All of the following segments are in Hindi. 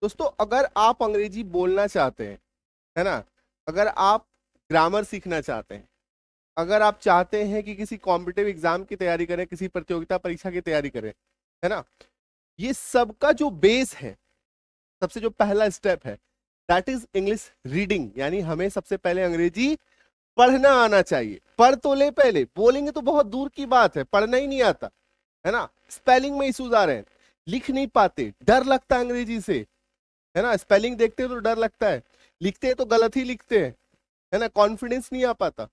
दोस्तों अगर आप अंग्रेजी बोलना चाहते हैं, है ना, अगर आप ग्रामर सीखना चाहते हैं, अगर आप चाहते हैं कि किसी कॉम्पिटिटिव एग्जाम की तैयारी करें, किसी प्रतियोगिता परीक्षा की तैयारी करें, है ना, ये सबका जो बेस है, सबसे जो पहला स्टेप है, दैट इज इंग्लिश रीडिंग। यानी हमें सबसे पहले अंग्रेजी पढ़ना आना चाहिए। पढ़ तो ले, पहले बोलेंगे तो बहुत दूर की बात है, पढ़ना ही नहीं आता, है ना। स्पेलिंग में इश्यूज आ रहे हैं, लिख नहीं पाते, डर लगता है अंग्रेजी से, है ना। स्पेलिंग देखते हैं तो डर लगता है, लिखते हैं तो गलत ही लिखते हैं, है ना, कॉन्फिडेंस नहीं आ पाता,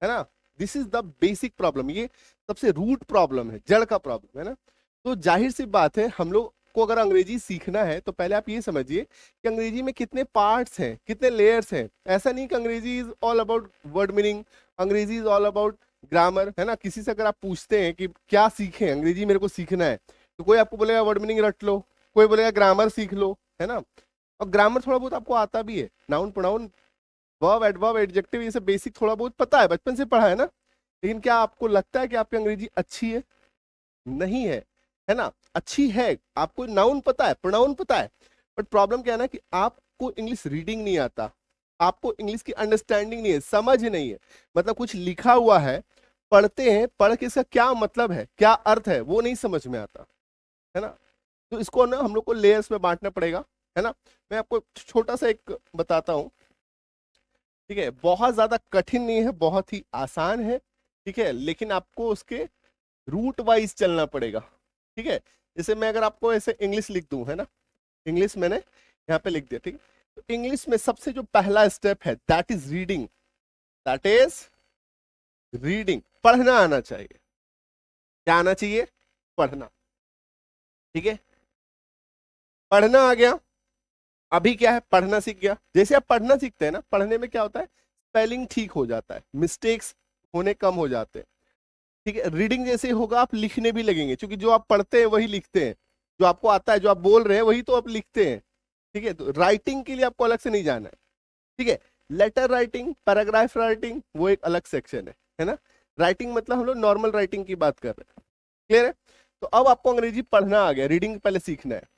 है ना। This is the basic problem, ये सबसे रूट प्रॉब्लम है, जड़ का प्रॉब्लम है ना। तो जाहिर सी बात है, हम लोग को अगर अंग्रेजी सीखना है तो पहले आप ये समझिए कि अंग्रेजी में कितने पार्ट्स हैं, कितने लेयर्स हैं। ऐसा नहीं कि अंग्रेजी is all about word meaning, अंग्रेजी इज ऑल अबाउट ग्रामर, है ना। किसी से अगर आप पूछते हैं कि क्या सीखें, अंग्रेजी मेरे को सीखना है, तो कोई आपको बोलेगा वर्ड मीनिंग रट लो, कोई बोलेगा ग्रामर सीख लो, है ना। और ग्रामर थोड़ा बहुत आपको आता भी है, noun pronoun verb adverb adjective, ये सब बेसिक थोड़ा बहुत पता है, बचपन से पढ़ा है ना। लेकिन क्या आपको लगता है कि आपकी अंग्रेजी अच्छी है? नहीं है, है ना। अच्छी है, आपको नाउन पता है, प्रोनाउन पता है, बट प्रॉब्लम क्या है ना कि आपको इंग्लिश रीडिंग नहीं आता, आपको इंग्लिश की अंडरस्टैंडिंग नहीं है, समझ नहीं है। मतलब कुछ लिखा हुआ है, पढ़ते हैं, पढ़ के इसका क्या मतलब है, क्या अर्थ है, वो नहीं समझ में आता, है ना। तो इसको ना हम लोग को लेयर्स में बांटना पड़ेगा, है ना। मैं आपको छोटा सा एक बताता हूँ, ठीक है। बहुत ज्यादा कठिन नहीं है, बहुत ही आसान है, ठीक है। लेकिन आपको उसके रूट वाइज चलना पड़ेगा, ठीक है। जैसे मैं अगर आपको ऐसे इंग्लिश लिख दूं, है ना, इंग्लिश मैंने यहाँ पे लिख दिया, ठीक है। तो इंग्लिश में सबसे जो पहला स्टेप है, that is reading, that is reading. पढ़ना आना चाहिए। क्या आना चाहिए? पढ़ना, ठीक है। पढ़ना आ गया, अभी क्या है, पढ़ना सीख गया। जैसे आप पढ़ना सीखते हैं ना, पढ़ने में क्या होता है, स्पेलिंग ठीक हो जाता है, मिस्टेक्स होने कम हो जाते हैं, ठीक है। रीडिंग जैसे ही होगा, आप लिखने भी लगेंगे, क्योंकि जो आप पढ़ते हैं वही लिखते हैं, जो आपको आता है, जो आप बोल रहे हैं वही तो आप लिखते हैं, ठीक है। तो राइटिंग के लिए आपको अलग से नहीं जाना है, ठीक है। लेटर राइटिंग, पैराग्राफ राइटिंग, वो एक अलग सेक्शन है ना। राइटिंग मतलब हम लोग नॉर्मल राइटिंग की बात कर रहे हैं, क्लियर है। तो अब आपको अंग्रेजी पढ़ना आ गया, रीडिंग पहले सीखना है,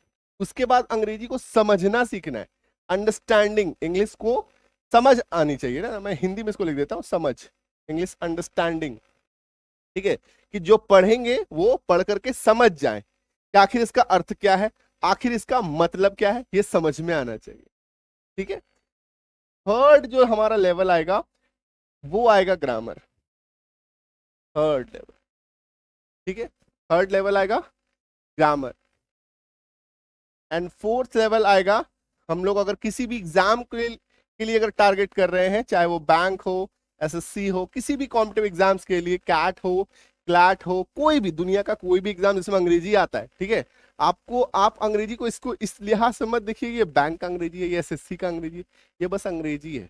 उसके बाद अंग्रेजी को समझना सीखना है, अंडरस्टैंडिंग, इंग्लिश को समझ आनी चाहिए ना। मैं हिंदी में इसको लिख देता हूँ, समझ, इंग्लिश अंडरस्टैंडिंग, ठीक है। कि जो पढ़ेंगे वो पढ़ करके समझ जाए कि आखिर इसका अर्थ क्या है, आखिर इसका मतलब क्या है, ये समझ में आना चाहिए, ठीक है। थर्ड जो हमारा लेवल आएगा वो आएगा ग्रामर, थर्ड लेवल, ठीक है। थर्ड लेवल आएगा ग्रामर, एंड फोर्थ लेवल आएगा, हम लोग अगर किसी भी एग्जाम के लिए अगर टारगेट कर रहे हैं, चाहे वो बैंक हो, एसएससी हो, किसी भी कॉम्पिटिटिव एग्जाम्स के लिए, कैट हो, क्लैट हो, कोई भी दुनिया का कोई भी एग्जाम जिसमें अंग्रेजी आता है, ठीक है। आपको, आप अंग्रेजी को इसको इस लिहाज से मत देखिए ये बैंक का अंग्रेजी है, ये एसएससी का अंग्रेजी है, ये बस अंग्रेजी है,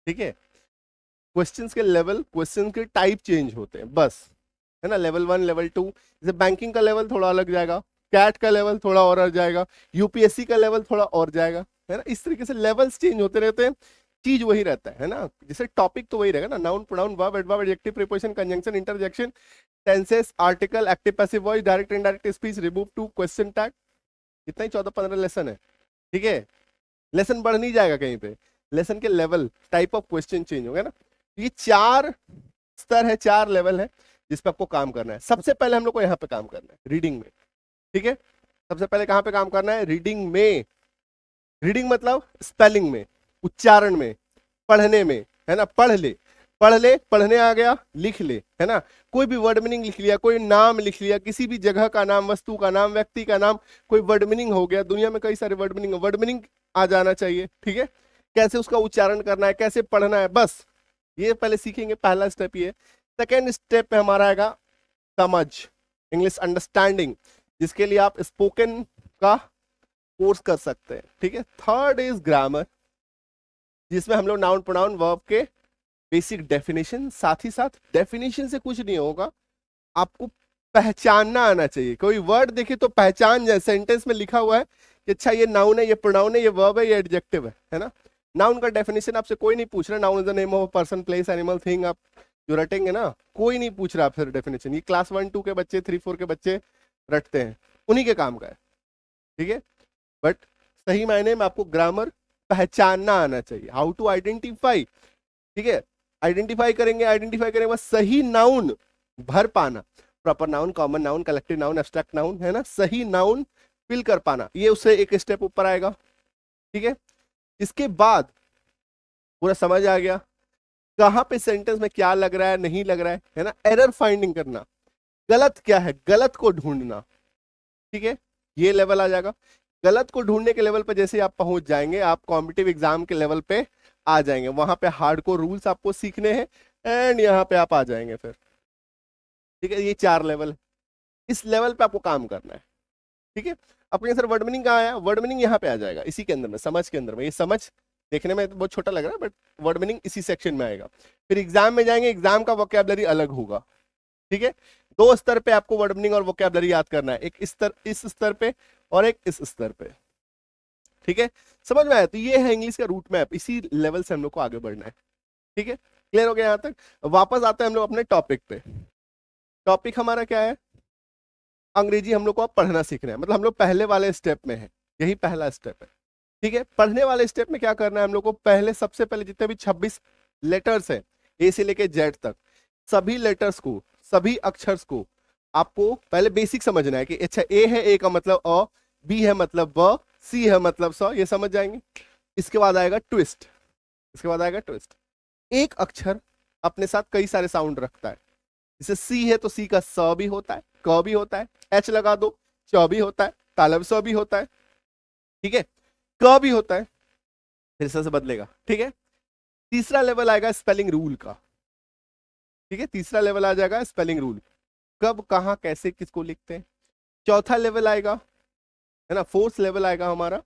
ठीक है। क्वेश्चंस के लेवल, क्वेश्चन के टाइप चेंज होते हैं बस, है ना। लेवल 1, लेवल 2, जैसे बैंकिंग का लेवल थोड़ा अलग जाएगा, कैट का लेवल थोड़ा और आ जाएगा, यूपीएससी का लेवल थोड़ा और जाएगा, है ना। इस तरीके से लेवल्स चेंज होते रहते हैं, चीज वही रहता है ना। जैसे टॉपिक तो वही रहेगा ना, noun pronoun verb adverb adjective preposition conjunction interjection tenses article active passive voice direct indirect speech remove to question tag, इतना ही 14-15 लेसन है, ठीक है। लेसन बढ़ नहीं जाएगा कहीं पे, लेसन के level, type of question change हो गया ना। ये 4 स्तर है, 4 लेवल है जिस पे आपको काम करना है। सबसे पहले हम लोग को यहाँ पे काम करना है, रीडिंग में, ठीक है। सबसे पहले कहाँ पे काम करना है? रीडिंग में। रीडिंग मतलब स्पेलिंग में, उच्चारण में, पढ़ने में, है ना। पढ़ ले, पढ़ ले, पढ़ने आ गया, लिख ले, है ना। कोई भी वर्ड मीनिंग लिख लिया, कोई नाम लिख लिया, किसी भी जगह का नाम, वस्तु का नाम, व्यक्ति का नाम, कोई वर्ड मीनिंग हो गया। दुनिया में कई सारे वर्ड मीनिंग आ जाना चाहिए, ठीक है। कैसे उसका उच्चारण करना है, कैसे पढ़ना है, बस ये पहले सीखेंगे, पहला स्टेप ये। सेकेंड स्टेप पे हमारा आएगा समझ, इंग्लिश अंडरस्टैंडिंग, जिसके लिए आप स्पोकन का कोर्स कर सकते हैं, ठीक है। थर्ड इज ग्रामर, जिसमें हम लोग नाउन प्रोनाउन वर्ब के बेसिक डेफिनेशन, साथ ही साथ डेफिनेशन से कुछ नहीं होगा, आपको पहचानना आना चाहिए। कोई वर्ड देखे तो पहचान जाए, सेंटेंस में लिखा हुआ है कि अच्छा ये नाउन है, ये प्रोनाउन है, ये वर्ब है, ये एडजेक्टिव है ना। नाउन का डेफिनेशन आपसे कोई नहीं पूछ रहा, noun is the name of person place animal thing, आप जो रटेंगे ना, कोई नहीं पूछ रहा आपसे डेफिनेशन। ये क्लास 1-2 के बच्चे, 3-4 के बच्चे रटते हैं, उन्हीं के काम का है, ठीक है। बट सही मायने में आपको ग्रामर पहचानना आना चाहिए, हाउ टू आइडेंटिफाई। ठीक है, आइडेंटिफाई करेंगे बस सही नाउन भर पाना, proper noun, common noun, collective noun, abstract noun, है ना, सही नाउन फिल कर पाना, ये उससे एक स्टेप ऊपर आएगा। ठीक है, इसके बाद पूरा समझ आ गया कहां पे सेंटेंस में क्या लग रहा है नहीं लग रहा है ना, एरर फाइंडिंग करना, गलत क्या है, गलत को ढूंढना। ठीक है, ये लेवल आ जाएगा। गलत को ढूंढने के लेवल पे जैसे आप पहुंच जाएंगे, आप कॉम्पिटिटिव एग्जाम के लेवल पे आ जाएंगे, वहां पे हार्डकोर रूल्स आपको सीखने हैं एंड यहाँ पे आप आ जाएंगे फिर। ठीक है, ये 4 लेवल है, इस लेवल पे आपको काम करना है। ठीक है, अपने सर वर्ड मीनिंग कहाँ आया, वर्ड मीनिंग यहाँ पे आ जाएगा, इसी के अंदर में, समझ के अंदर में। ये समझ देखने में तो बहुत छोटा लग रहा है, बट वर्ड मीनिंग इसी सेक्शन में आएगा। फिर एग्जाम में जाएंगे, एग्जाम का वोकैबुलरी अलग होगा। ठीक है, 2 स्तर पे आपको वर्ड मीनिंग और वोकैबुलरी याद करना है, एक इस स्तर पे और एक इस स्तर पे। ठीक है, समझ में आया? तो ये है इंग्लिश का रूट मैप, इसी लेवल से हम लोग को आगे बढ़ना है। ठीक है, क्लियर हो गया यहाँ तक? वापस आते हैं हम लोग अपने टॉपिक पे। टॉपिक हमारा क्या है? अंग्रेजी हम लोग को अब पढ़ना सीखना है, मतलब हम लोग पहले वाले स्टेप में है, यही पहला स्टेप है। ठीक है, पढ़ने वाले स्टेप में क्या करना है हम लोग को, पहले सबसे पहले जितने भी 26 लेटर्स हैं ए से लेके जेड तक, सभी लेटर्स को, सभी अक्षर्स को आपको पहले बेसिक समझना है कि अच्छा ए है, ए का मतलब अ, बी है मतलब ब, सी है मतलब स, ये समझ जाएंगे। इसके बाद आएगा ट्विस्ट, इसके बाद आएगा ट्विस्ट। एक अक्षर अपने साथ कई सारे साउंड रखता है, जैसे सी है तो सी का स भी होता है, क भी होता है, एच लगा दो च भी होता है, तालब स भी होता है। ठीक है, क भी होता है, फिर से बदलेगा। ठीक है, तीसरा लेवल आएगा स्पेलिंग रूल का। ठीक है, तीसरा लेवल आ जाएगा स्पेलिंग रूल, कब कहां कैसे किसको लिखते हैं। चौथा लेवल आएगा, है ना, फोर्थ लेवल आएगा हमारा,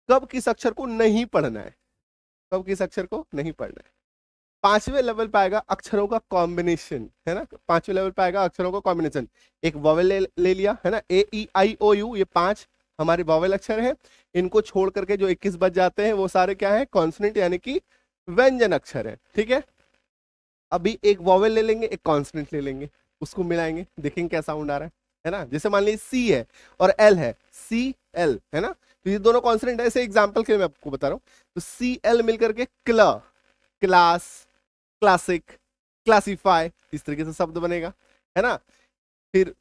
कब किस अक्षर को नहीं पढ़ना है, कब किस अक्षर को नहीं पढ़ना है। पांचवें लेवल पे आएगा अक्षरों का कॉम्बिनेशन, है ना, पांचवें लेवल पे आएगा अक्षरों का कॉम्बिनेशन। एक वॉवेल ले लिया, है ना, ए ई आई ओ यू, ये 5 हमारे वॉवेल अक्षर हैं, इनको छोड़ करके जो 21 बच जाते हैं वो सारे क्या है, कॉन्सोनेंट यानी कि व्यंजन अक्षर है। ठीक है, अभी एक वॉवेल ले लेंगे, एक कॉन्सोनेंट ले लेंगे, उसको मिलाएंगे, देखेंगे क्या साउंड आ रहा है ना। जैसे मान लीजिए सी है और एल है, सी एल, है ना, तो ये दोनों कॉन्सोनेंट है, ऐसे एग्जांपल के लिए मैं आपको बता रहा हूं। तो सी एल मिलकर के क्ल, क्लास, क्लासिक, क्लासिफाई, इस तरीके से शब्द बनेगा, है ना। फिर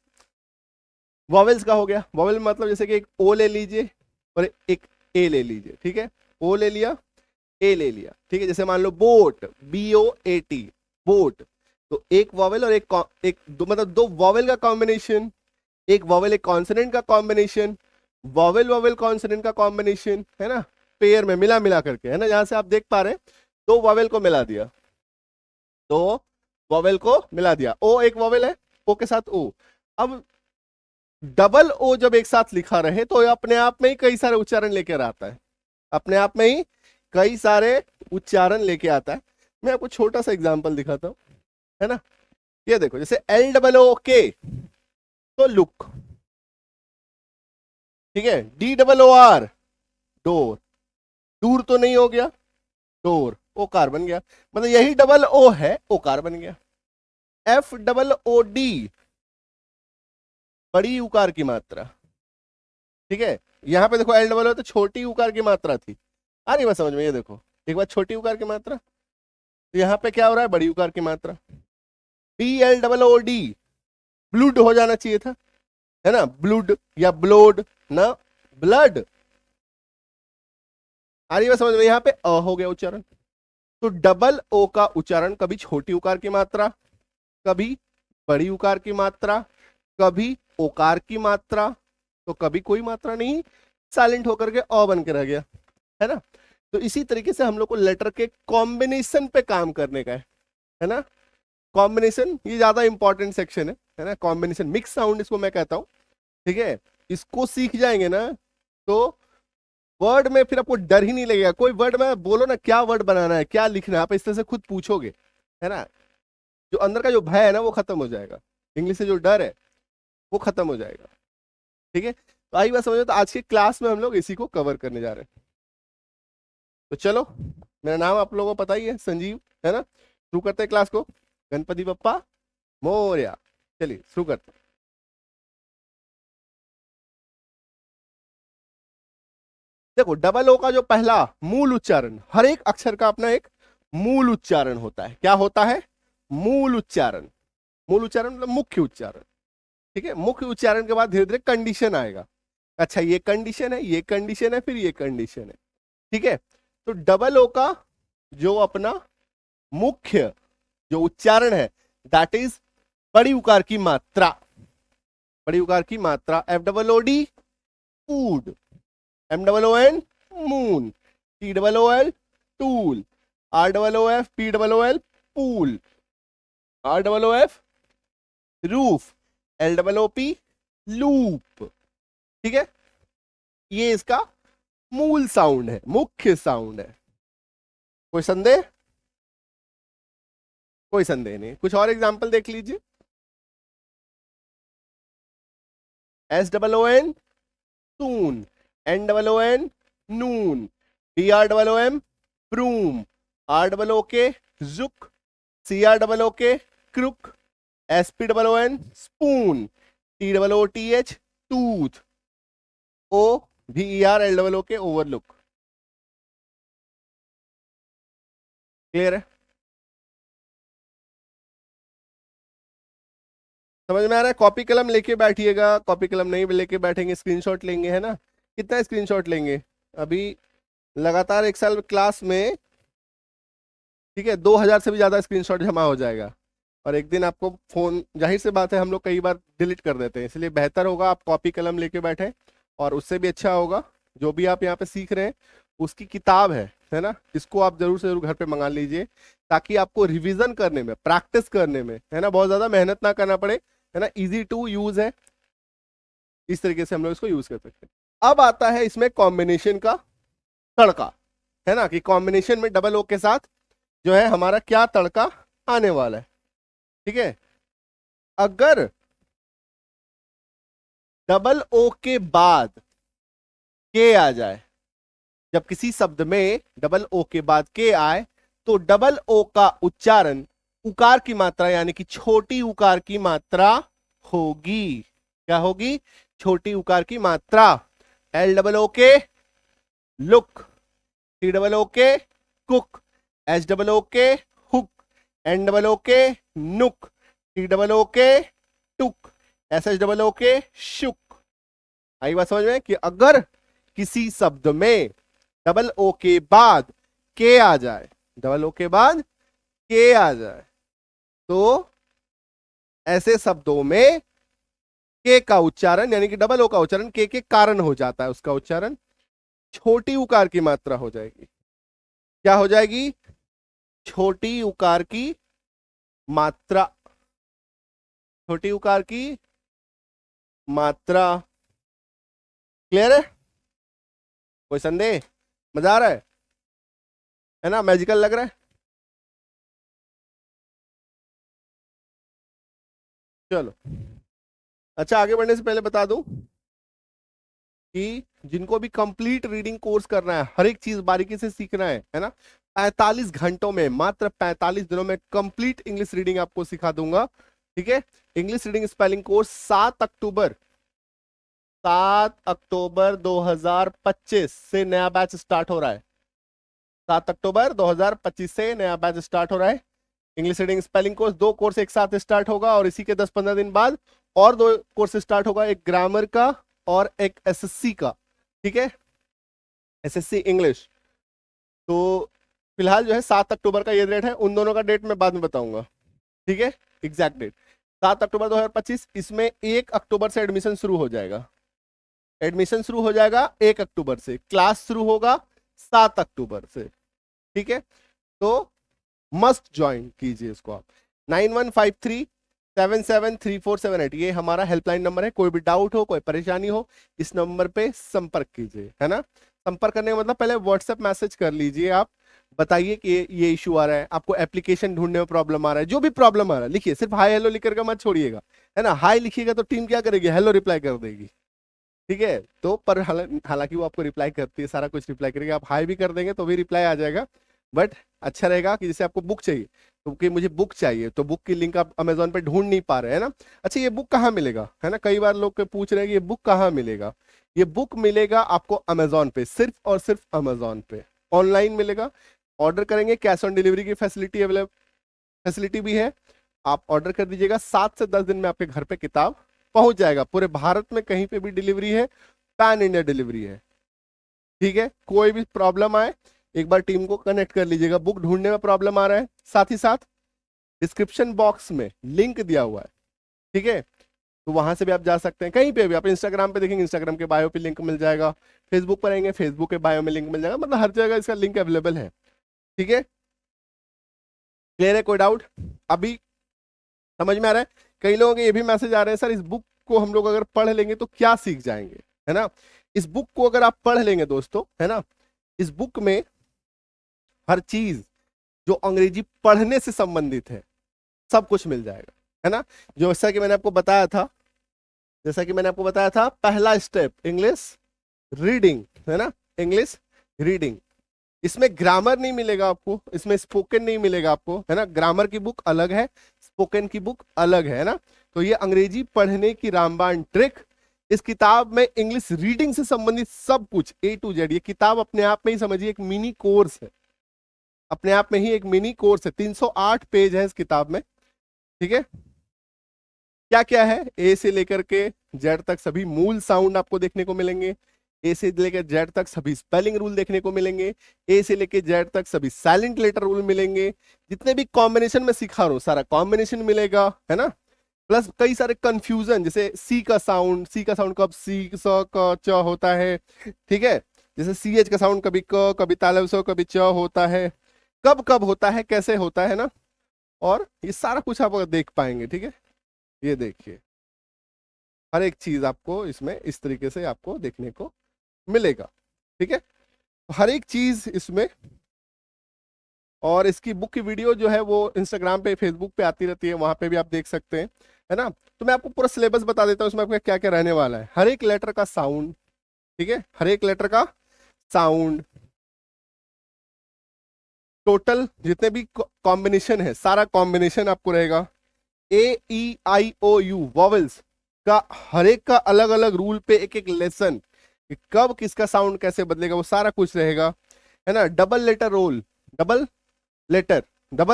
वॉवेल्स का हो गया, वॉवेल मतलब जैसे कि एक ओ ले लीजिए और एक ए ले लीजिए। ठीक है, ओ ले लिया, ए ले लिया। ठीक है, जैसे मान लो बोट, BOAT, बोट, तो एक वॉवेल और एक दो, मतलब 2 वॉवेल का कॉम्बिनेशन, एक वॉवेल एक कॉन्सोनेंट का कॉम्बिनेशन, वॉवेल वॉवेल कॉन्सोनेंट का कॉम्बिनेशन, है ना, पेयर में मिला मिला करके, है ना। यहां से आप देख पा रहे हैं 2 वॉवेल को मिला दिया, 2 वॉवेल को मिला दिया, ओ एक वॉवेल है, ओ के साथ ओ। अब डबल ओ जब एक साथ लिखा रहे तो अपने आप में ही कई सारे उच्चारण लेकर आता है, अपने आप में ही कई सारे उच्चारण लेके आता है। मैं आपको छोटा सा एग्जांपल दिखाता हूं, है ना। ये देखो, जैसे LOOK तो लुक, ठीक है, DOOR डोर, दूर तो नहीं हो गया, डोर, ओकार बन गया, मतलब यही डबल ओ है, ओकार बन गया। FOOD बड़ी उकार की मात्रा। ठीक है, यहां पे देखो LOO तो छोटी उकार की मात्रा थी, आ रही बात समझ में? ये देखो एक बार छोटी उकार की मात्रा, तो यहाँ पे क्या हो रहा है, बड़ी उकार की मात्रा। BLOOD ब्लूड हो जाना चाहिए था, है ना, ब्लूड या ब्लोड ना, ब्लड। आ रही बात समझ में? यहाँ पे अ हो गया उच्चारण। तो डबल ओ का उच्चारण कभी छोटी उकार की मात्रा, कभी बड़ी उकार की मात्रा, कभी ओकार की मात्रा, तो कभी कोई मात्रा नहीं, साइलेंट होकर के अ बन के रह गया, है ना। तो इसी तरीके से हम लोग को लेटर के कॉम्बिनेशन पे काम करने का है ना। कॉम्बिनेशन ये ज्यादा इंपॉर्टेंट सेक्शन है ना, कॉम्बिनेशन, मिक्स साउंड इसको मैं कहता हूं। ठीक है, इसको सीख जाएंगे ना तो वर्ड में फिर आपको डर ही नहीं लगेगा। कोई वर्ड में बोलो ना, क्या वर्ड बनाना है, क्या लिखना है, आप इस तरह से खुद पूछोगे, है ना, जो अंदर का जो भय है ना वो खत्म हो जाएगा, इंग्लिश से जो डर है वो खत्म हो जाएगा। ठीक है, तो आई बात समझो। तो आज के क्लास में हम लोग इसी को कवर करने जा रहे हैं। तो चलो, मेरा नाम आप लोगों को पता ही है, संजीव, है ना। शुरू करते हैं क्लास को। गणपति बप्पा मोरया। चलिए शुरू करते हैं। देखो डबल ओ का जो पहला मूल उच्चारण, हर एक अक्षर का अपना एक मूल उच्चारण होता है। क्या होता है? मूल उच्चारण। मूल उच्चारण मतलब मुख्य उच्चारण। ठीक है, मुख्य उच्चारण के बाद धीरे धीरे कंडीशन आएगा। अच्छा ये कंडीशन है, ये कंडीशन है, फिर ये कंडीशन है। ठीक है, तो डबल ओ का जो अपना मुख्य जो उच्चारण है दैट इज बड़ी उकार की मात्रा। बड़ी उकार की मात्रा। F double O D food, M double O N moon, T double O L tool, R double O F P double O L pool, R double O F roof, L double O P loop. ठीक है, ये इसका मूल साउंड है, मुख्य साउंड है। कोई संदेह? कोई संदेह नहीं। कुछ और एग्जांपल देख लीजिए। S double O N soon, N double O N noon, B R double O M broom, R double O K rook, C R double O K crook, S P double O N spoon, T double O T H tooth, O V E R L double O K overlook. Clear है? समझ में आ रहा है? कॉपी कलम लेके बैठिएगा। कॉपी कलम नहीं लेके बैठेंगे, स्क्रीनशॉट लेंगे, है ना? कितना स्क्रीनशॉट लेंगे? अभी लगातार एक साल क्लास में, ठीक है, 2000 से भी ज्यादा स्क्रीनशॉट जमा हो जाएगा। और एक दिन आपको फोन, जाहिर सी बात है हम लोग कई बार डिलीट कर देते हैं, इसलिए बेहतर होगा आप कॉपी कलम लेके बैठे। और उससे भी अच्छा होगा जो भी आप यहाँ पे सीख रहे हैं उसकी किताब है ना, इसको आप जरूर से जरूर घर पे मंगा लीजिए, ताकि आपको रिवीजन करने में, प्रैक्टिस करने में, है ना, बहुत ज्यादा मेहनत ना करना पड़े, है ना। इजी टू यूज है, इस तरीके से हम लोग इसको यूज कर सकते हैं। अब आता है इसमें कॉम्बिनेशन का तड़का, है ना, कि कॉम्बिनेशन में डबल ओ के साथ जो है हमारा क्या तड़का आने वाला है। ठीक है, अगर डबल ओ के बाद के आ जाए, जब किसी शब्द में डबल ओ के बाद के आए तो डबल ओ का उच्चारण उकार की मात्रा यानी कि छोटी उकार की मात्रा होगी। क्या होगी? छोटी उकार की मात्रा। एल डबल ओ के लुक, टी डबल ओ के कुक, एच डबल ओ के हुक, एन डबल ओ के नुक, टी डबल ओ के टुक, एस एच डबल ओ के शुक। आई बात समझ में कि अगर किसी शब्द में डबल ओ के बाद के आ जाए, डबल ओ के बाद के आ जाए, तो ऐसे शब्दों में के का उच्चारण यानी कि डबल ओ का उच्चारण के कारण हो जाता है, उसका उच्चारण छोटी उकार की मात्रा हो जाएगी। क्या हो जाएगी? छोटी उकार की मात्रा। छोटी उकार की मात्रा। क्लियर है? कोई संदेह? मजा आ रहा है ना? मैजिकल लग रहा है? चलो, अच्छा आगे बढ़ने से पहले बता दूं कि जिनको भी कंप्लीट रीडिंग कोर्स करना है, हर एक चीज बारीकी से सीखना है ना, 45 घंटों में, मात्र 45 दिनों में कंप्लीट इंग्लिश रीडिंग आपको सिखा दूंगा। ठीक है, इंग्लिश रीडिंग स्पेलिंग कोर्स 7 अक्टूबर 2025 से नया बैच स्टार्ट हो रहा है। 7 अक्टूबर 2025 से नया बैच स्टार्ट हो रहा है। English reading spelling course, 2 course एक साथ स्टार्ट होगा और इसी के 10-15 दिन बाद और 2 कोर्स स्टार्ट होगा, एक ग्रामर का और एक एसएससी का। ठीक है, एसएससी इंग्लिश। तो फिलहाल जो है 7 अक्टूबर का ये डेट है, उन दोनों का डेट मैं बाद में बताऊंगा। ठीक है, एग्जैक्ट डेट 7 अक्टूबर 2025। इसमें 1 अक्टूबर से एडमिशन शुरू हो जाएगा। एडमिशन शुरू हो जाएगा 1 अक्टूबर से, क्लास शुरू होगा 7 अक्टूबर से। ठीक है, तो मस्ट ज्वाइन कीजिए इसको आप। 9153773478 ये हमारा हेल्पलाइन नंबर है। कोई भी डाउट हो, कोई परेशानी हो, इस नंबर पे संपर्क कीजिए, है ना। संपर्क करने का मतलब पहले व्हाट्सएप मैसेज कर लीजिए आप, बताइए कि ये इशू आ रहा है, आपको एप्लीकेशन ढूंढने में प्रॉब्लम आ रहा है, जो भी प्रॉब्लम आ रहा है लिखिए। सिर्फ हाई हेलो लिख करके मत छोड़िएगा, है ना। हाई लिखिएगा तो टीम क्या करेगी? हेलो रिप्लाई कर देगी। ठीक है, तो पर हालांकि वो आपको रिप्लाई करती है, सारा कुछ रिप्लाई करेगी। आप हाई भी कर देंगे तो भी रिप्लाई आ जाएगा। बट अच्छा रहेगा कि जैसे आपको बुक चाहिए, तो कि मुझे बुक चाहिए, तो बुक की लिंक आप अमेजोन पे ढूंढ नहीं पा रहे हैं ना। अच्छा ये बुक कहाँ मिलेगा, है ना, कई बार लोग पूछ रहे हैं कि ये बुक कहाँ मिलेगा। ये बुक मिलेगा आपको अमेजोन पे, सिर्फ और सिर्फ अमेजोन पे ऑनलाइन मिलेगा। ऑर्डर करेंगे, कैश ऑन डिलीवरी की फैसिलिटी अवेलेबल, फैसिलिटी भी है। आप ऑर्डर कर दीजिएगा, 7 से 10 दिन में आपके घर पे किताब पहुंच जाएगा। पूरे भारत में कहीं पे भी डिलीवरी है, पैन इंडिया डिलीवरी है, ठीक है। कोई भी प्रॉब्लम आए एक बार टीम को कनेक्ट कर लीजिएगा। बुक ढूंढने में प्रॉब्लम आ रहा है, साथ ही साथ डिस्क्रिप्शन बॉक्स में लिंक दिया हुआ है, ठीक है, तो वहां से भी आप जा सकते हैं। कहीं पे भी आप इंस्टाग्राम पे देखेंगे, इंस्टाग्राम के बायो पे लिंक मिल जाएगा। फेसबुक पर आएंगे, फेसबुक के बायो में लिंक मिल जाएगा। मतलब हर जगह इसका लिंक अवेलेबल है, ठीक है। क्लियर है, कोई डाउट अभी समझ में आ रहा है? कई लोगों के ये भी मैसेज आ रहे हैं, सर इस बुक को हम लोग अगर पढ़ लेंगे तो क्या सीख जाएंगे, है ना। इस बुक को अगर आप पढ़ लेंगे दोस्तों, है ना, इस बुक में हर चीज जो अंग्रेजी पढ़ने से संबंधित है सब कुछ मिल जाएगा, है ना। जैसा कि मैंने आपको बताया था, पहला स्टेप इंग्लिश रीडिंग, है ना, इंग्लिश रीडिंग। इसमें ग्रामर नहीं मिलेगा आपको, इसमें स्पोकन नहीं मिलेगा आपको, है ना। ग्रामर की बुक अलग है, स्पोकन की बुक अलग है ना। तो ये अंग्रेजी पढ़ने की रामबाण ट्रिक, इस किताब में इंग्लिश रीडिंग से संबंधित सब कुछ A to Z। ये किताब अपने आप में ही समझिए एक मिनी कोर्स है, अपने आप में ही एक मिनी कोर्स है। 308 पेज है इस किताब में, ठीक है। क्या क्या है, ए से लेकर के जेड तक सभी मूल साउंड आपको देखने को मिलेंगे। ए से लेकर जेड तक सभी स्पेलिंग रूल देखने को मिलेंगे। ए से लेकर जेड तक सभी साइलेंट लेटर रूल मिलेंगे। जितने भी कॉम्बिनेशन में सिखा रहा हूं सारा कॉम्बिनेशन मिलेगा, है ना। प्लस कई सारे कंफ्यूजन, जैसे सी का साउंड कब सी स क च होता है, ठीक है। जैसे सी एच का साउंड कभी क, कभी तालव्य स, कभी च होता है, कब कब होता है, कैसे होता है ना। और ये सारा कुछ आप देख पाएंगे, ठीक है। ये देखिए हर एक चीज आपको इसमें इस तरीके से आपको देखने को मिलेगा, ठीक है। हर एक चीज इसमें, और इसकी बुक की वीडियो जो है वो इंस्टाग्राम पे फेसबुक पे आती रहती है, वहां पे भी आप देख सकते हैं, है ना। तो मैं आपको पूरा सिलेबस बता देता हूँ इसमें आपका क्या क्या रहने वाला है। हर एक लेटर का साउंड, ठीक है, हर एक लेटर का साउंड, टोटल जितने भी कॉम्बिनेशन है सारा कॉम्बिनेशन आपको रहेगा। AEIOU वॉवेल्स का हर एक का अलग अलग रूल पे एक एक लेसन, कब किसका साउंड कैसे बदलेगा वो सारा कुछ रहेगा, है ना। डबल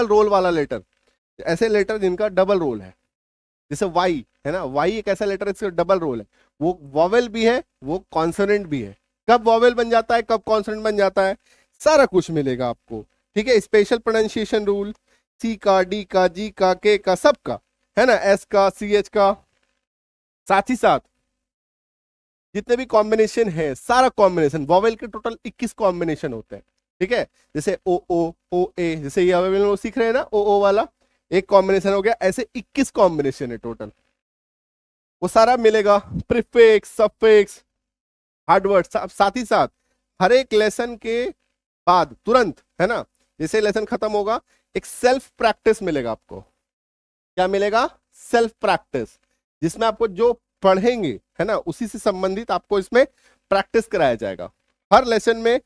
रोल वाला लेटर, ऐसे लेटर जिनका डबल रोल है, जैसे वाई, है ना। वाई एक ऐसा लेटर है जिसका डबल रोल है, वो वॉवेल भी है वो कॉन्सोनेंट भी है। कब वॉवेल बन जाता है, कब कॉन्सोनेंट बन जाता है, सारा कुछ मिलेगा आपको, ठीक है। स्पेशल प्रोनाउंसिएशन रूल, सी का, डी का, जी का, के का, सब का, है ना, एस का, सी एच का। साथ ही साथ जितने भी कॉम्बिनेशन है सारा कॉम्बिनेशन, वॉवेल के टोटल 21 कॉम्बिनेशन होते हैं, ठीक है। जैसे ओ ए, जैसे ये अवेलेबल सीख रहे हैं ना, ओ वाला एक कॉम्बिनेशन हो गया, ऐसे 21 कॉम्बिनेशन है टोटल, वो सारा मिलेगा। प्रीफिक्स, सफिक्स, हार्डवर्ड, साथ ही साथ हर एक लेसन के बाद तुरंत, है ना, जैसे लेसन खत्म होगा एक सेल्फ प्रैक्टिस मिलेगा आपको। क्या मिलेगा? सेल्फ प्रैक्टिस, जिसमें आपको जो पढ़ेंगे, है ना, उसी से संबंधित आपको इसमें प्रैक्टिस कराया जाएगा। हर लेसन में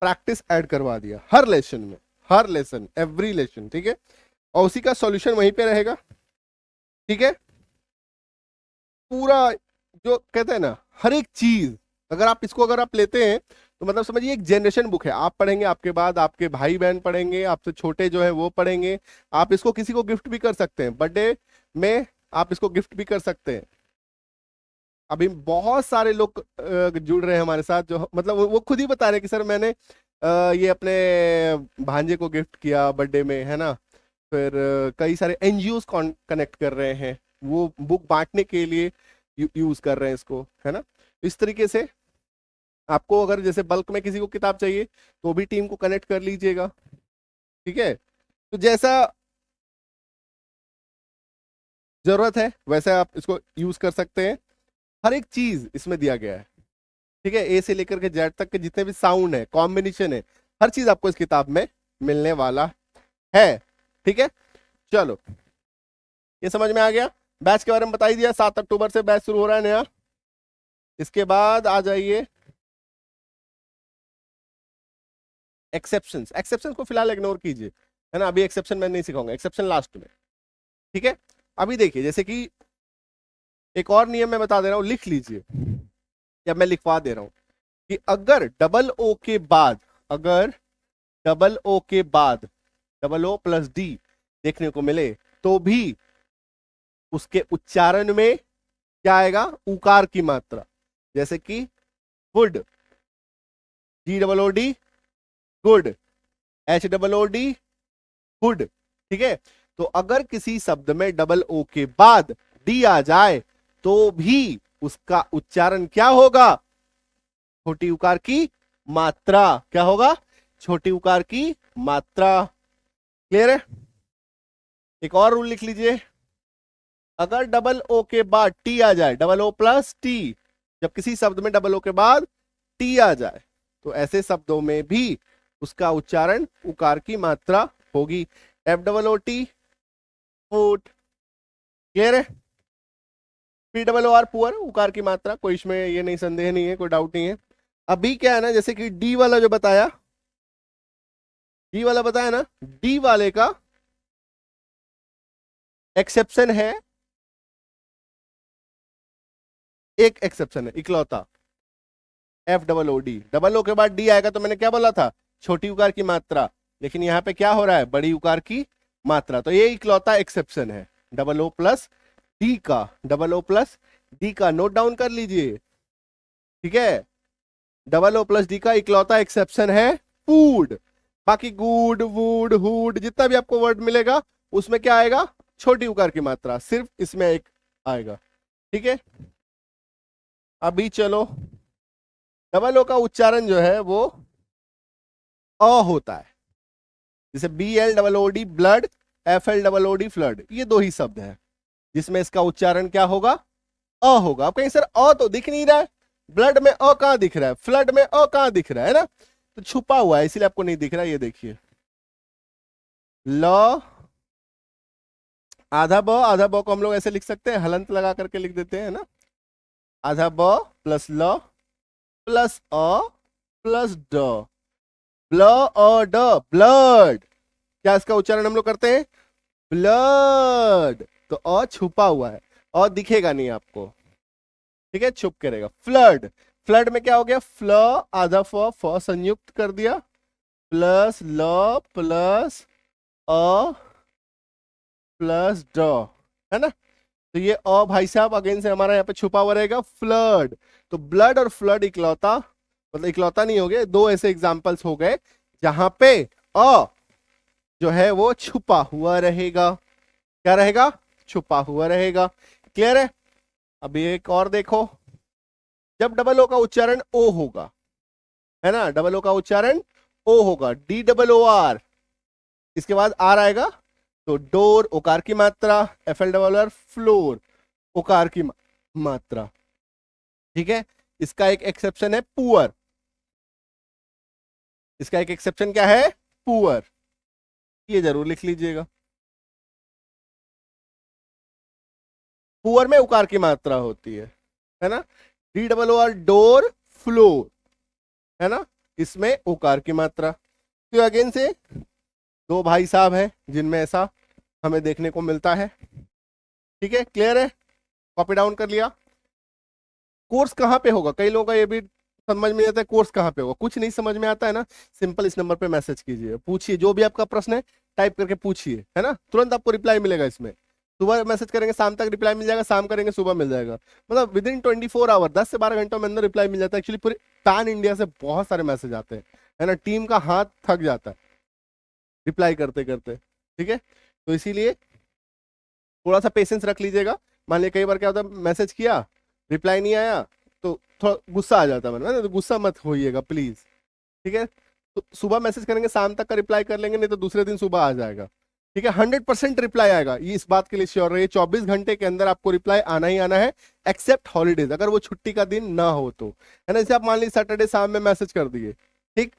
प्रैक्टिस ऐड करवा दिया, हर लेसन में, हर लेसन, एवरी लेसन, ठीक है। और उसी का सॉल्यूशन वहीं पे रहेगा, ठीक है। पूरा जो कहते हैं ना हर एक चीज, अगर आप इसको अगर आप लेते हैं तो मतलब समझिए एक जनरेशन बुक है। आप पढ़ेंगे, आपके बाद आपके भाई बहन पढ़ेंगे, आपसे छोटे जो है वो पढ़ेंगे। आप इसको किसी को गिफ्ट भी कर सकते हैं, बर्थडे में आप इसको गिफ्ट भी कर सकते हैं। अभी बहुत सारे लोग जुड़ रहे हैं हमारे साथ, जो मतलब वो खुद ही बता रहे हैं कि सर मैंने ये अपने भांजे को गिफ्ट किया बर्थडे में, है ना। फिर कई सारे एनजीओज कनेक्ट कर रहे हैं, वो बुक बांटने के लिए यूज कर रहे हैं इसको, है ना। इस तरीके से आपको अगर जैसे बल्क में किसी को किताब चाहिए तो भी टीम को कनेक्ट कर लीजिएगा, ठीक है। तो जैसा जरूरत है वैसे आप इसको यूज कर सकते हैं। हर एक चीज इसमें दिया गया है, ठीक है। ए से लेकर के जेड तक के जितने भी साउंड है, कॉम्बिनेशन है, हर चीज आपको इस किताब में मिलने वाला है, ठीक है। चलो, ये समझ में आ गया। बैच के बारे में बता ही दिया, 7 अक्टूबर से बैच शुरू हो रहा है नया। इसके बाद आ जाइए एक्सेप्शंस। एक्सेप्शंस को फिलहाल इग्नोर कीजिए, है ना। अभी एक्सेप्शन मैं नहीं सिखाऊंगा, एक्सेप्शन लास्ट में, ठीक है। अभी देखिए, जैसे कि एक और नियम मैं बता दे रहा हूं, लिख लीजिए। या मैं लिखवा दे रहा हूं कि अगर डबल ओ के बाद, अगर डबल ओ के बाद डबल ओ प्लस डी देखने को मिले तो भी उसके उच्चारण में क्या आएगा, उकार की मात्रा, जैसे कि wood, D double O D good, H double O D hood. ठीक है, तो अगर किसी शब्द में डबल ओ के बाद डी आ जाए तो भी उसका उच्चारण क्या होगा, छोटी उकार की मात्रा। क्या होगा, छोटी उकार की मात्रा। क्लियर है? एक और रूल लिख लीजिए, अगर डबल ओ के बाद टी आ जाए, डबल ओ प्लस टी, जब किसी शब्द में डबल ओ के बाद टी आ जाए तो ऐसे शब्दों में भी उसका उच्चारण उकार की मात्रा होगी। F double O T foot. Clear है? P double O R poor, उकार की मात्रा, कोई इसमें ये नहीं, संदेह नहीं है, कोई डाउट नहीं है। अभी क्या है ना, जैसे कि डी वाला जो बताया, डी वाला बताया ना, डी वाले का एक्सेप्शन है, एक एक्सेप्शन है इकलौता, F double O D. Double O के बाद डी आएगा तो मैंने क्या बोला था, छोटी उकार की मात्रा, लेकिन यहां पे क्या हो रहा है, बड़ी उकार की मात्रा। तो ये इकलौता एक्सेप्शन है डबल ओ प्लस डी का, डबल ओ प्लस डी का, नोट डाउन कर लीजिए। ठीक है, डबल ओ प्लस डी का इकलौता एक्सेप्शन है फूड। बाकी गुड, वुड, हुड, जितना भी आपको वर्ड मिलेगा उसमें क्या आएगा, छोटी उकार की मात्रा, सिर्फ इसमें एक आएगा। ठीक है, अभी चलो, डबल ओ का उच्चारण जो है वो अ होता है, जैसे B L double O D blood, F L double O D flood, ये दो ही शब्द है जिसमें इसका उच्चारण क्या होगा, अ होगा। आप कहीं सर अ तो दिख नहीं रहा है, ब्लड में अ कहां दिख रहा है, फ्लड में अ कहां दिख रहा है ना, तो छुपा हुआ है इसलिए आपको नहीं दिख रहा है। ये देखिए, ल, आधा ब को हम लोग ऐसे लिख सकते हैं, हलंत लगा करके लिख देते हैं ना, आधा ब प्लस ल प्लस अ प्लस ड, ब्ल अ ड, ब्लड। क्या इसका उच्चारण हम लोग करते हैं, ब्लड, तो अ छुपा हुआ है, अ दिखेगा नहीं आपको। ठीक है, छुप के रहेगा। फ्लड, फ्लड में क्या हो गया, फ्ल आधा फ संयुक्त कर दिया, प्लस ल प्लस अ प्लस ड, है ना। तो ये अ भाई साहब अगेन से हमारा यहाँ पे छुपा हुआ रहेगा, फ्लड। तो ब्लड और फ्लड इकलौता, मतलब इकलौता नहीं हो गए, दो ऐसे एग्जाम्पल्स हो गए जहां पे अ जो है वो छुपा हुआ रहेगा। क्या रहेगा, छुपा हुआ रहेगा। क्लियर है? अभी एक और देखो, जब डबल ओ का उच्चारण ओ होगा, है ना, डबल ओ का उच्चारण ओ होगा, डी डबल ओ आर, इसके बाद आर आएगा तो डोर, ओकार की मात्रा, F L double R floor, ओकार की मात्रा। ठीक है, इसका एक एक्सेप्शन है पुअर, इसका एक एक्सेप्शन क्या है, पुअर, ये जरूर लिख लीजिएगा। पुअर में उकार की मात्रा होती है ना, D double O R door floor, है ना, इसमें उकार की मात्रा। तो अगेन से दो भाई साहब हैं जिनमें ऐसा हमें देखने को मिलता है। ठीक है, क्लियर है? कॉपी डाउन कर लिया। कोर्स कहाँ पे होगा, कई लोगों का ये भी समझ में आता है, कोर्स कहाँ पे होगा, कुछ नहीं समझ में आता है ना, सिंपल इस नंबर पे मैसेज कीजिए, पूछिए, जो भी आपका प्रश्न है टाइप करके पूछिए, है ना, तुरंत आपको रिप्लाई मिलेगा। इसमें सुबह मैसेज करेंगे शाम तक रिप्लाई मिल जाएगा, शाम करेंगे सुबह मिल जाएगा, मतलब विद इन 24 आवर, 10 से 12 घंटों में अंदर रिप्लाई मिल जाता है। एक्चुअली पूरे पैन इंडिया से बहुत सारे मैसेज आते हैं, है ना, टीम का हाथ थक जाता है रिप्लाई करते करते। ठीक है, तो इसीलिए थोड़ा सा पेशेंस रख लीजिएगा। मान लिया कई बार क्या होता है, मैसेज किया रिप्लाई नहीं आया तो थोड़ा गुस्सा आ जाता है मन में, तो गुस्सा मत होइएगा प्लीज। ठीक है, तो सुबह मैसेज करेंगे शाम तक का रिप्लाई कर लेंगे, नहीं तो दूसरे दिन सुबह आ जाएगा। ठीक है, 100% रिप्लाई आएगा, ये इस बात के लिए श्योर रहिए, 24 घंटे के अंदर आपको रिप्लाई आना ही आना है, एक्सेप्ट हॉलीडेज, अगर वो छुट्टी का दिन ना हो तो, है ना। जैसे आप मान लीजिए सैटरडे शाम में मैसेज कर दिए, ठीक,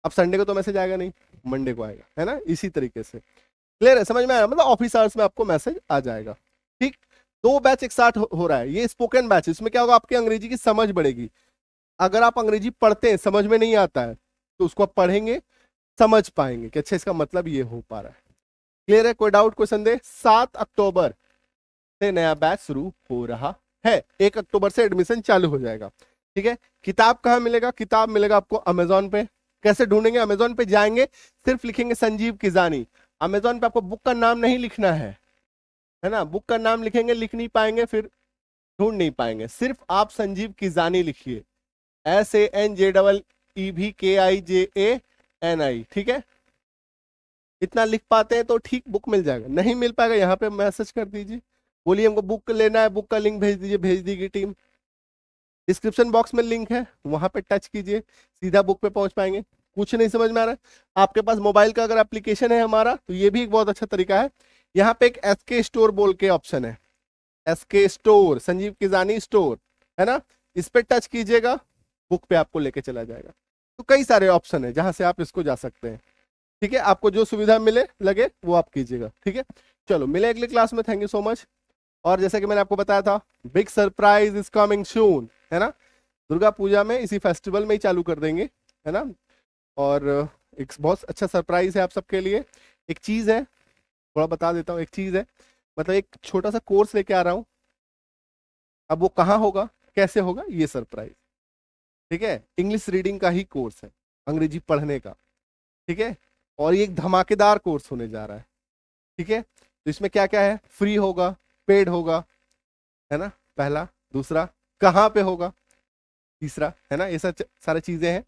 अब संडे को तो मैसेज आएगा नहीं, मंडे को आएगा, है ना, इसी तरीके से। क्लियर है, समझ में आया, मतलब ऑफिस आवर्स में आपको मैसेज आ जाएगा। ठीक, दो बैच एक साथ हो रहा है, ये स्पोकन बैच, इसमें क्या होगा, आपकी अंग्रेजी की समझ बढ़ेगी। अगर आप अंग्रेजी पढ़ते हैं समझ में नहीं आता है तो उसको आप पढ़ेंगे समझ पाएंगे कि अच्छा इसका मतलब ये हो पा रहा है। क्लियर है, कोई डाउट कोई संदेह? 7 अक्टूबर से नया बैच शुरू हो रहा है, 1 अक्टूबर से एडमिशन चालू हो जाएगा। ठीक है। किताब कहाँ मिलेगा? किताब मिलेगा आपको अमेजोन पे। कैसे ढूंढेंगे? अमेजोन पे जाएंगे, सिर्फ लिखेंगे संजीव किजानी। अमेजोन पे आपको बुक का नाम नहीं लिखना है ना। बुक का नाम लिखेंगे, लिख नहीं पाएंगे, फिर ढूंढ नहीं पाएंगे। सिर्फ आप संजीव किजानी लिखिए, SANJEEVKIJANI, ठीक है। इतना लिख पाते हैं तो ठीक, बुक मिल जाएगा। नहीं मिल पाएगा, यहाँ पे मैसेज कर दीजिए, बोलिए हमको बुक लेना है, बुक का लिंक भेज दीजिए, भेज देगी टीम। डिस्क्रिप्शन बॉक्स में लिंक है, वहां पे टच कीजिए, सीधा बुक पे पहुंच पाएंगे। कुछ नहीं समझ में आ रहा है आपके पास मोबाइल का अगर एप्लीकेशन है हमारा, तो ये भी एक बहुत अच्छा तरीका है। यहाँ पे एक SK स्टोर बोल के ऑप्शन है, SK स्टोर, संजीव किजानी स्टोर, है ना। इस पे टच कीजिएगा, बुक पे आपको लेके चला जाएगा। तो कई सारे ऑप्शन है जहां से आप इसको जा सकते हैं, ठीक है। आपको जो सुविधा मिले लगे वो आप कीजिएगा, ठीक है। चलो मिले अगले क्लास में, थैंक यू सो मच। और जैसे कि मैंने आपको बताया था, big surprise is coming soon, है ना। दुर्गा पूजा में इसी फेस्टिवल में ही चालू कर देंगे, है ना। और एक बहुत अच्छा सरप्राइज है आप सबके लिए। एक चीज है, थोड़ा बता देता हूँ। एक चीज है, मतलब एक छोटा सा कोर्स लेके आ रहा हूँ। अब वो कहाँ होगा, कैसे होगा, ये सरप्राइज, ठीक है। इंग्लिश रीडिंग का ही कोर्स है, अंग्रेजी पढ़ने का, ठीक है। और ये एक धमाकेदार कोर्स होने जा रहा है, ठीक है। तो इसमें क्या क्या है, फ्री होगा, पेड होगा, है ना, पहला। दूसरा, कहाँ पे होगा, तीसरा, है ना। ये सब सारी चीजें हैं,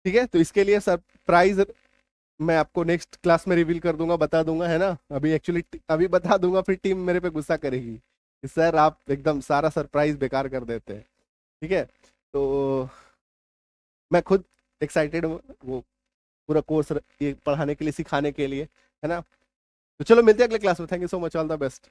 ठीक है। तो इसके लिए सरप्राइज मैं आपको नेक्स्ट क्लास में रिवील कर दूंगा, बता दूंगा, है ना। अभी एक्चुअली अभी बता दूंगा, फिर टीम मेरे पे गुस्सा करेगी कि सर आप एकदम सारा सरप्राइज बेकार कर देते हैं, ठीक है। तो मैं खुद एक्साइटेड हूँ वो पूरा कोर्स ये पढ़ाने के लिए, सिखाने के लिए, है ना। तो चलो मिलते हैं अगले क्लास में। Thank you so much, all the best.